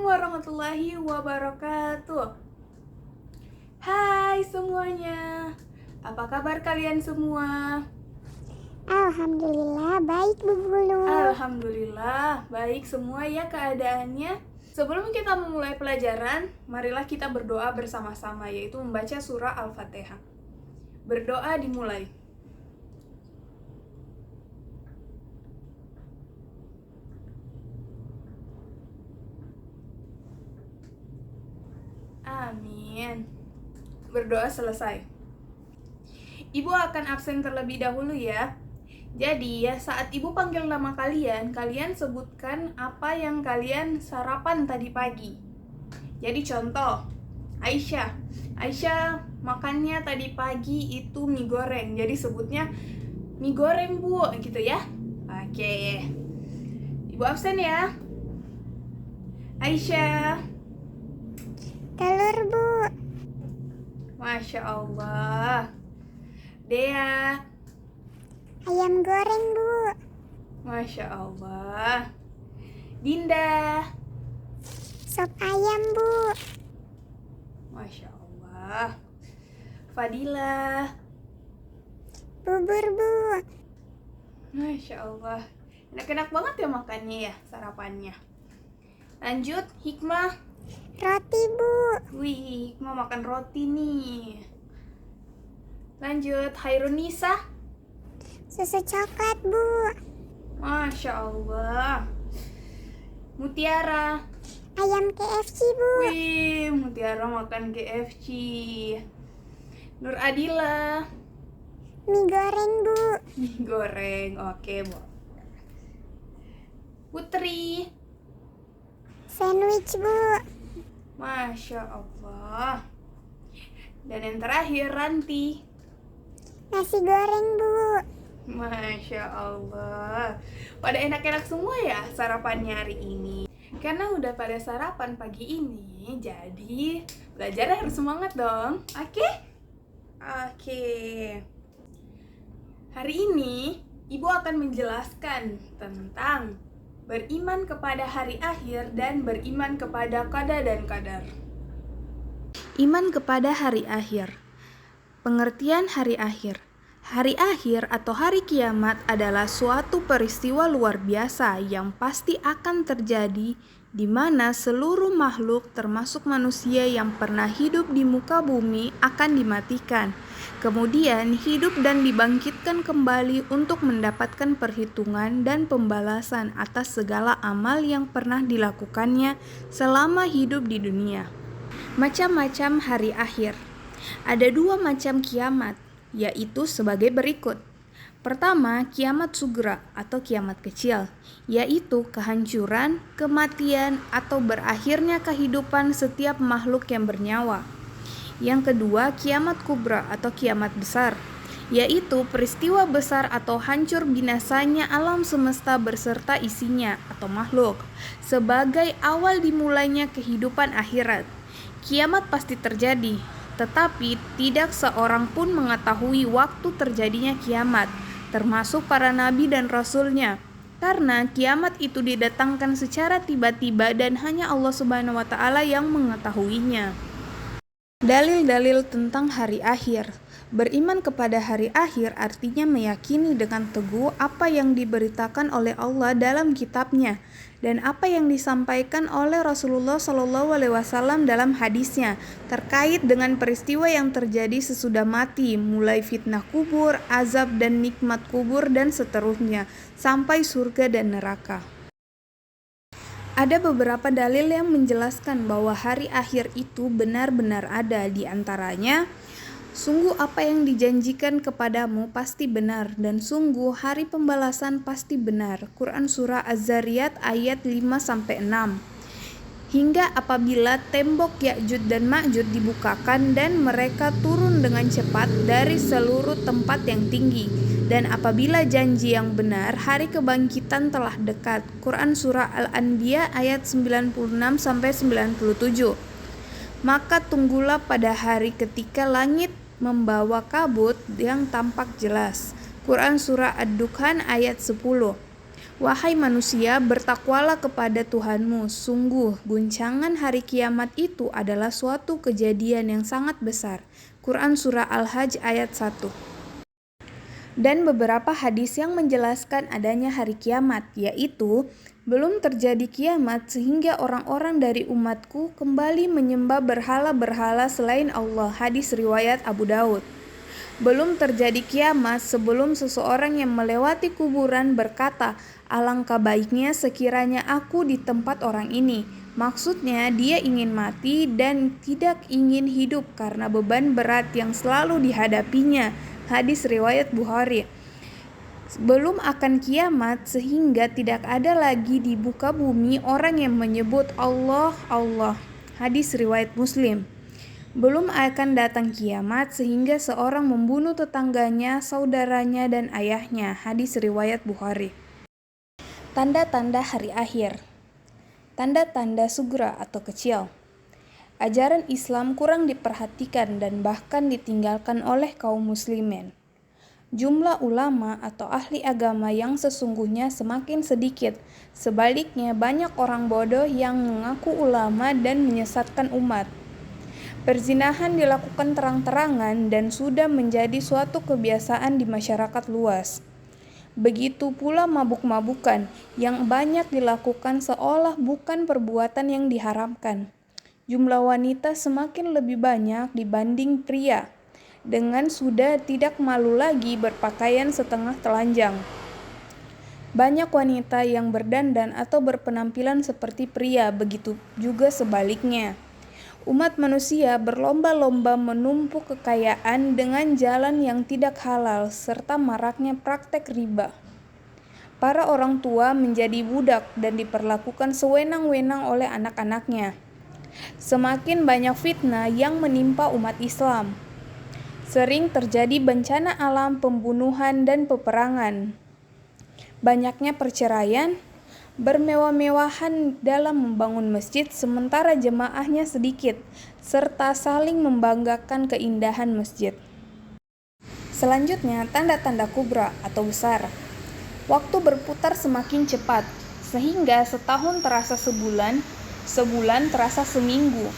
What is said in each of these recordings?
warahmatullahi wabarakatuh. Hai semuanya, apa kabar kalian semua? Alhamdulillah baik Bu Guru. Alhamdulillah baik semua ya keadaannya. Sebelum kita memulai pelajaran, marilah kita berdoa bersama-sama, yaitu membaca surah Al-Fatihah. Berdoa dimulai. Amin. Berdoa selesai. Ibu akan absen terlebih dahulu ya. Jadi ya, saat ibu panggil nama kalian, kalian sebutkan apa yang kalian sarapan tadi pagi. Jadi contoh, Aisyah makannya tadi pagi itu mie goreng. Jadi sebutnya mie goreng Bu, gitu ya. Oke. Ibu absen ya. Aisyah. Telur Bu. Masya Allah. Dea. Ayam goreng Bu. Masya Allah. Dinda. Sop ayam Bu. Masya Allah. Fadila. Bubur Bu. Masya Allah. Enak-enak banget ya makannya ya, sarapannya. Lanjut, Hikmah. Roti Bu. Wih, Hikmah makan roti nih. Lanjut, Hairunisa. Susu coklat Bu. Masya Allah. Mutiara. Ayam KFC Bu. Wih, Mutiara makan KFC. Nur Adila. Mie goreng Bu. Mie goreng, oke Bu. Putri. Sandwich Bu. Masya Allah. Dan yang terakhir, Ranti. Nasi goreng Bu. Masya Allah. Pada enak-enak semua ya sarapannya hari ini. Karena udah pada sarapan pagi ini, jadi belajar harus semangat dong. Oke? Oke. Hari ini, Ibu akan menjelaskan tentang beriman kepada hari akhir dan beriman kepada qada dan qadar. Iman kepada hari akhir. Pengertian hari akhir. Hari akhir atau hari kiamat adalah suatu peristiwa luar biasa yang pasti akan terjadi di mana seluruh makhluk termasuk manusia yang pernah hidup di muka bumi akan dimatikan. Kemudian hidup dan dibangkitkan kembali untuk mendapatkan perhitungan dan pembalasan atas segala amal yang pernah dilakukannya selama hidup di dunia. Macam-macam hari akhir. Ada dua macam kiamat, yaitu sebagai berikut. Pertama, kiamat sugra atau kiamat kecil, yaitu kehancuran, kematian, atau berakhirnya kehidupan setiap makhluk yang bernyawa. Yang kedua, kiamat kubra atau kiamat besar, yaitu peristiwa besar atau hancur binasanya alam semesta berserta isinya atau makhluk, sebagai awal dimulainya kehidupan akhirat. Kiamat pasti terjadi, tetapi tidak seorang pun mengetahui waktu terjadinya kiamat, termasuk para nabi dan rasulnya, karena kiamat itu didatangkan secara tiba-tiba dan hanya Allah Subhanahu wa Ta'ala yang mengetahuinya. Dalil-dalil tentang hari akhir. Beriman kepada hari akhir artinya meyakini dengan teguh apa yang diberitakan oleh Allah dalam kitabnya dan apa yang disampaikan oleh Rasulullah SAW dalam hadisnya terkait dengan peristiwa yang terjadi sesudah mati, mulai fitnah kubur, azab dan nikmat kubur dan seterusnya, sampai surga dan neraka. Ada beberapa dalil yang menjelaskan bahwa hari akhir itu benar-benar ada, di antaranya, sungguh apa yang dijanjikan kepadamu pasti benar, dan sungguh hari pembalasan pasti benar. Quran Surah Az-Zariyat ayat 5-6. Hingga apabila tembok Ya'juj dan Ma'juj dibukakan dan mereka turun dengan cepat dari seluruh tempat yang tinggi, dan apabila janji yang benar, hari kebangkitan telah dekat. Quran Surah Al-Anbiya ayat 96-97. Maka tunggulah pada hari ketika langit membawa kabut yang tampak jelas. Quran Surah Ad-Dukhan ayat 10. Wahai manusia, bertakwalah kepada Tuhanmu. Sungguh, guncangan hari kiamat itu adalah suatu kejadian yang sangat besar. Quran Surah Al-Hajj ayat 1. Dan beberapa hadis yang menjelaskan adanya hari kiamat, yaitu belum terjadi kiamat sehingga orang-orang dari umatku kembali menyembah berhala-berhala selain Allah. Hadis riwayat Abu Daud. Belum terjadi kiamat sebelum seseorang yang melewati kuburan berkata, alangkah baiknya sekiranya aku di tempat orang ini. Maksudnya dia ingin mati dan tidak ingin hidup karena beban berat yang selalu dihadapinya. Hadis riwayat Bukhari. Belum akan kiamat sehingga tidak ada lagi di muka bumi orang yang menyebut Allah, Allah. Hadis riwayat Muslim. Belum akan datang kiamat sehingga seorang membunuh tetangganya, saudaranya, dan ayahnya. Hadis riwayat Bukhari. Tanda-tanda hari akhir. Tanda-tanda sugra atau kecil. Ajaran Islam kurang diperhatikan dan bahkan ditinggalkan oleh kaum muslimin. Jumlah ulama atau ahli agama yang sesungguhnya semakin sedikit. Sebaliknya, banyak orang bodoh yang mengaku ulama dan menyesatkan umat. Perzinahan dilakukan terang-terangan dan sudah menjadi suatu kebiasaan di masyarakat luas. Begitu pula mabuk-mabukan yang banyak dilakukan seolah bukan perbuatan yang diharamkan. Jumlah wanita semakin lebih banyak dibanding pria, dengan sudah tidak malu lagi berpakaian setengah telanjang. Banyak wanita yang berdandan atau berpenampilan seperti pria, begitu juga sebaliknya. Umat manusia berlomba-lomba menumpuk kekayaan dengan jalan yang tidak halal serta maraknya praktek riba. Para orang tua menjadi budak dan diperlakukan sewenang-wenang oleh anak-anaknya. Semakin banyak fitnah yang menimpa umat Islam. Sering terjadi bencana alam, pembunuhan, dan peperangan. Banyaknya perceraian, bermewah-mewahan dalam membangun masjid sementara jemaahnya sedikit, serta saling membanggakan keindahan masjid. Selanjutnya, tanda-tanda kubra atau besar. Waktu berputar semakin cepat, sehingga setahun terasa sebulan, sebulan terasa seminggu.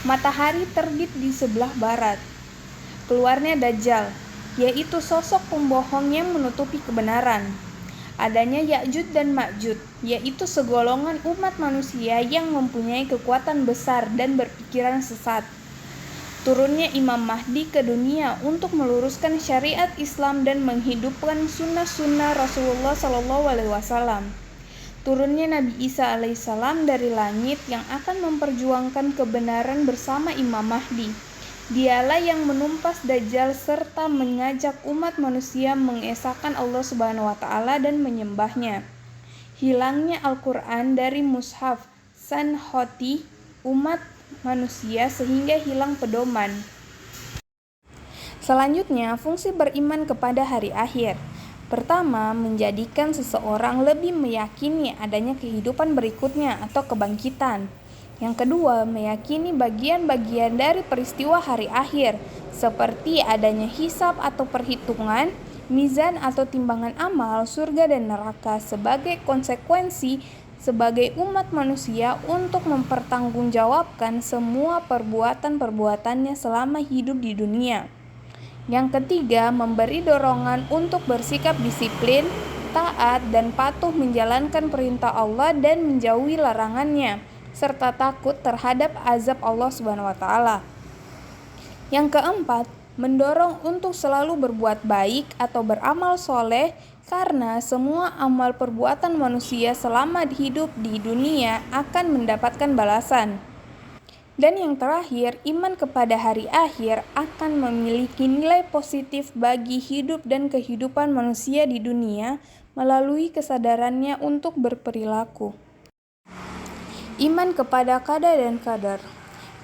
Matahari terbit di sebelah barat. Keluarnya Dajjal, yaitu sosok pembohong yang menutupi kebenaran. Adanya Ya'juj dan Ma'juj, yaitu segolongan umat manusia yang mempunyai kekuatan besar dan berpikiran sesat. Turunnya Imam Mahdi ke dunia untuk meluruskan syariat Islam dan menghidupkan sunnah-sunnah Rasulullah SAW. Turunnya Nabi Isa alaihissalam dari langit yang akan memperjuangkan kebenaran bersama Imam Mahdi. Dialah yang menumpas Dajjal serta mengajak umat manusia mengesahkan Allah Subhanahu wa taala dan menyembahnya. Hilangnya Al-Qur'an dari mushaf Sanhoti umat manusia sehingga hilang pedoman. Selanjutnya, fungsi beriman kepada hari akhir. Pertama, menjadikan seseorang lebih meyakini adanya kehidupan berikutnya atau kebangkitan. Yang kedua, meyakini bagian-bagian dari peristiwa hari akhir, seperti adanya hisab atau perhitungan, mizan atau timbangan amal, surga dan neraka sebagai konsekuensi sebagai umat manusia untuk mempertanggungjawabkan semua perbuatan-perbuatannya selama hidup di dunia. Yang ketiga, memberi dorongan untuk bersikap disiplin, taat, dan patuh menjalankan perintah Allah dan menjauhi larangannya, serta takut terhadap azab Allah Subhanahu wa taala. Yang keempat, mendorong untuk selalu berbuat baik atau beramal soleh karena semua amal perbuatan manusia selama hidup di dunia akan mendapatkan balasan. Dan yang terakhir, iman kepada hari akhir akan memiliki nilai positif bagi hidup dan kehidupan manusia di dunia melalui kesadarannya untuk berperilaku. Iman kepada qada dan qadar.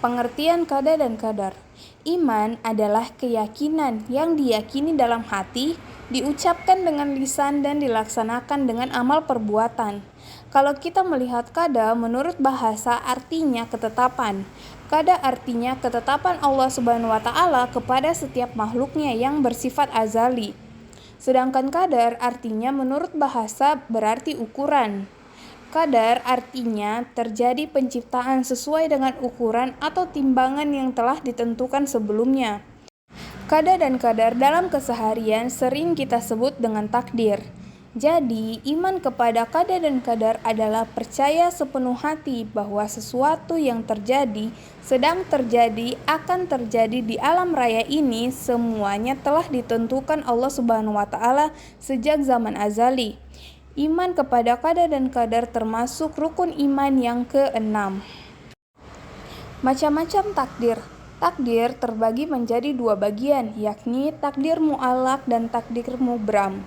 Pengertian qada dan qadar. Iman adalah keyakinan yang diyakini dalam hati, diucapkan dengan lisan dan dilaksanakan dengan amal perbuatan. Kalau kita melihat qada menurut bahasa artinya ketetapan. Qada artinya ketetapan Allah Subhanahu wa taala kepada setiap makhluknya yang bersifat azali. Sedangkan qadar artinya menurut bahasa berarti ukuran. Qadar artinya terjadi penciptaan sesuai dengan ukuran atau timbangan yang telah ditentukan sebelumnya. Qada dan qadar dalam keseharian sering kita sebut dengan takdir. Jadi, iman kepada qada dan qadar adalah percaya sepenuh hati bahwa sesuatu yang terjadi, sedang terjadi, akan terjadi di alam raya ini semuanya telah ditentukan Allah Subhanahu wa taala sejak zaman azali. Iman kepada qada dan qadar termasuk rukun iman yang ke-6. Macam-macam takdir. Takdir terbagi menjadi dua bagian, yakni takdir mu'allaq dan takdir mubram.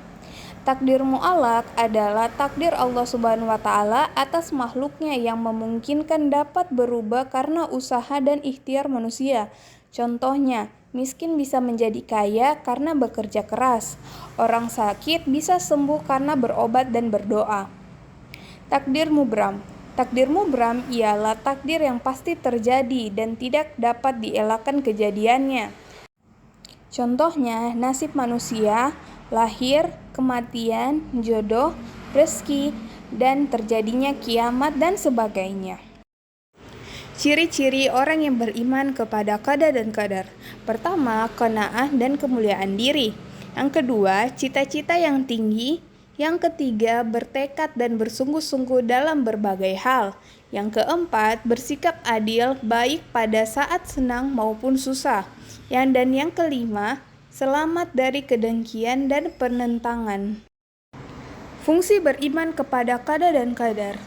Takdir mu'allaq adalah takdir Allah Subhanahu wa taala atas makhluknya yang memungkinkan dapat berubah karena usaha dan ikhtiar manusia. Contohnya, miskin bisa menjadi kaya karena bekerja keras. Orang sakit bisa sembuh karena berobat dan berdoa. Takdir mubram. Takdir mubram ialah takdir yang pasti terjadi dan tidak dapat dielakkan kejadiannya. Contohnya, nasib manusia, lahir, kematian, jodoh, rezeki, dan terjadinya kiamat dan sebagainya. Ciri-ciri orang yang beriman kepada qada dan qadar. Pertama, qanaah dan kemuliaan diri. Yang kedua, cita-cita yang tinggi. Yang ketiga, bertekad dan bersungguh-sungguh dalam berbagai hal. Yang keempat, bersikap adil baik pada saat senang maupun susah. Dan yang kelima, selamat dari kedengkian dan penentangan. Fungsi beriman kepada qada dan qadar.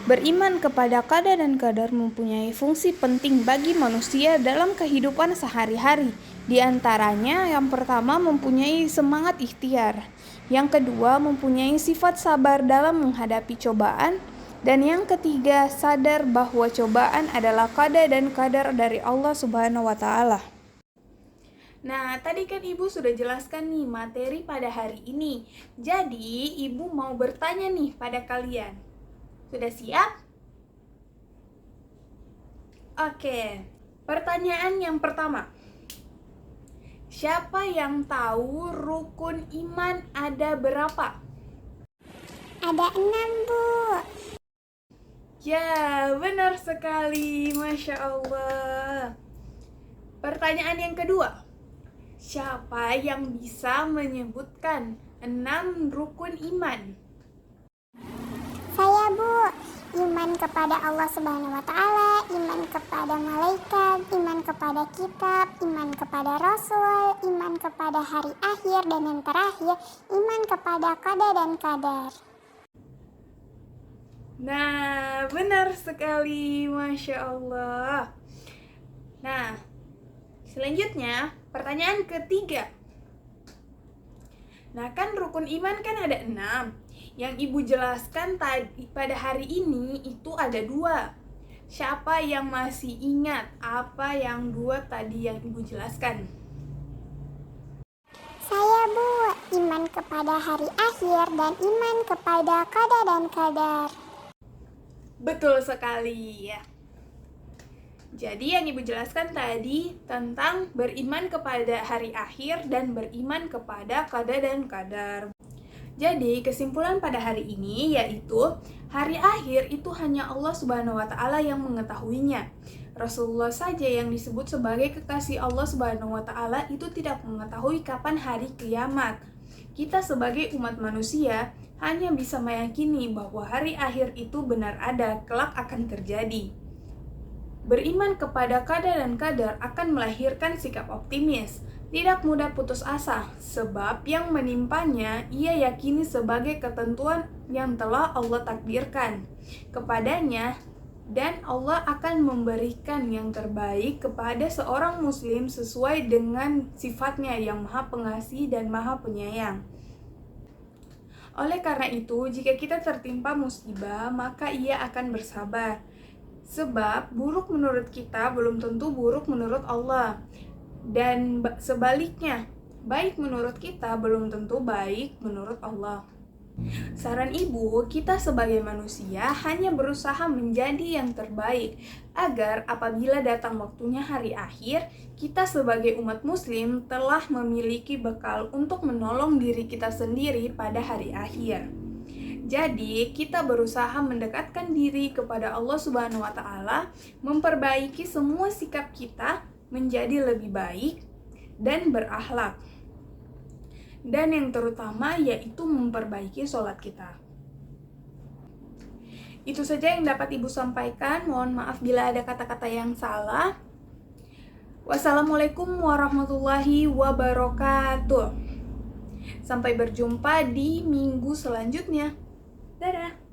Beriman kepada qada dan qadar mempunyai fungsi penting bagi manusia dalam kehidupan sehari-hari. Di antaranya, yang pertama mempunyai semangat ikhtiar. Yang kedua, mempunyai sifat sabar dalam menghadapi cobaan. Dan yang ketiga, sadar bahwa cobaan adalah qada dan qadar dari Allah Subhanahu wa taala. Nah, tadi kan Ibu sudah jelaskan nih materi pada hari ini. Jadi, Ibu mau bertanya nih pada kalian. Sudah siap? Oke, pertanyaan yang pertama. Siapa yang tahu rukun iman ada berapa? Ada 6, Bu. Ya, benar sekali. Masya Allah. Pertanyaan yang kedua. Siapa yang bisa menyebutkan 6 rukun iman? Saya, Bu. Iman kepada Allah Subhanahu wa taala, iman kepada malaikat, iman kepada kitab, iman kepada rasul, iman kepada hari akhir, dan yang terakhir, iman kepada qada dan qadar. Nah, benar sekali. Masya Allah. Nah, selanjutnya, pertanyaan ketiga. Nah, kan rukun iman kan ada 6. Yang Ibu jelaskan tadi pada hari ini itu ada 2. Siapa yang masih ingat apa yang 2 tadi yang Ibu jelaskan? Saya, Bu. Iman kepada hari akhir dan iman kepada qada dan qadar. Betul sekali ya. Jadi yang Ibu jelaskan tadi tentang beriman kepada hari akhir dan beriman kepada qada dan qadar. Jadi kesimpulan pada hari ini yaitu hari akhir itu hanya Allah Subhanahu wa taala yang mengetahuinya. Rasulullah saja yang disebut sebagai kekasih Allah Subhanahu wa taala itu tidak mengetahui kapan hari kiamat. Kita sebagai umat manusia hanya bisa meyakini bahwa hari akhir itu benar ada, kelak akan terjadi. Beriman kepada qada dan qadar akan melahirkan sikap optimis. Tidak mudah putus asa, sebab yang menimpanya ia yakini sebagai ketentuan yang telah Allah takdirkan kepadanya, dan Allah akan memberikan yang terbaik kepada seorang muslim sesuai dengan sifatnya yang maha pengasih dan maha penyayang. Oleh karena itu, jika kita tertimpa musibah, maka ia akan bersabar. Sebab buruk menurut kita belum tentu buruk menurut Allah. Dan sebaliknya, baik menurut kita belum tentu baik menurut Allah. Saran ibu, kita sebagai manusia hanya berusaha menjadi yang terbaik agar apabila datang waktunya hari akhir, kita sebagai umat muslim telah memiliki bekal untuk menolong diri kita sendiri pada hari akhir. Jadi, kita berusaha mendekatkan diri kepada Allah Subhanahu wa taala, memperbaiki semua sikap kita menjadi lebih baik dan berakhlak. Dan yang terutama yaitu memperbaiki sholat kita. Itu saja yang dapat Ibu sampaikan. Mohon maaf bila ada kata-kata yang salah. Wassalamualaikum warahmatullahi wabarakatuh. Sampai berjumpa di minggu selanjutnya. Dadah.